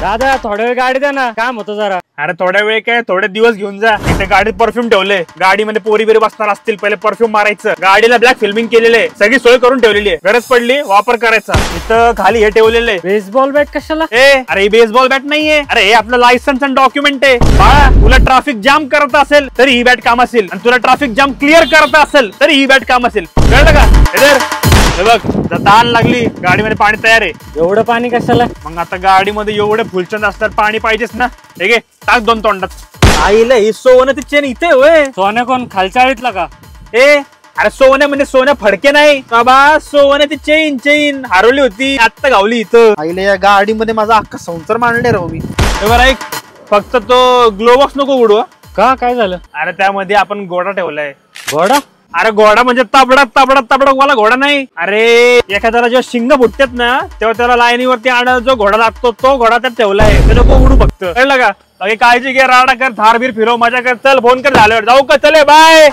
दादा थोड्या वेळ गाडी द्या ना, काम होतं जरा. अरे थोड्या वेळ काय, थोडे दिवस घेऊन जा. इथे गाडीत परफ्यूम ठेवले, गाडीमध्ये पोरी बिरी बसणार असतील, पहिले परफ्यूम मारायचं. गाडीला ब्लॅक फिल्मिंग केलेले, सगळी सोय करून ठेवलेली आहे. गरज पडली वापर करायचा. इथं खाली हे ठेवलेले बेसबॉल बॅट कशाला? अरे ही बेसबॉल बॅट नाहीये, अरे हे आपलं लायसन्स आणि डॉक्युमेंट आहे. बाळा तुला ट्रॅफिक जाम करत असेल तरी ही बॅट काम असेल, आणि तुला ट्रॅफिक जाम क्लिअर करत असेल तरी ही बॅट काम असेल. कळलं का? हे बघ, जर तहान लागली, गाडीमध्ये पाणी तयार आहे. एवढं पाणी कशाला? मग आता गाडीमध्ये एवढे फुलचंद असतात, पाणी पाहिजेच ना. ठीक आहे, टाक 2 तोंडात. आईला ही सोनं चेन इथे होय. सोन्या कोण खालच्या आळीतला का? अरे सोन्या म्हणजे सोन्या फडके नाही बाबा, सोन्याची चेन हरवली होती, आत्ता गावली इथं. आईला या गाडीमध्ये माझा अख्खा संसार मांडले राहू मी. बरं ऐक, फक्त तो ग्लोबॉक्स नको उडू. का, काय झालं? अरे त्यामध्ये आपण घोडा ठेवलाय. घोडा? अरे घोडा म्हणजे तबडा वाला घोडा नाही. अरे एखाद्याला जेव्हा शिंग फुटतात ना, तेव्हा त्याला लाईनीवरती आणायला जो घोडा लागतो, तो घोडा त्यात ठेवलाय. ते नको उडू फक्त. कळलं का? बाकी काळजी घे, राडा कर, धारबीर फिरव, मजा कर. चल फोन कर, झाल्यावर जाऊ का? चले बाय.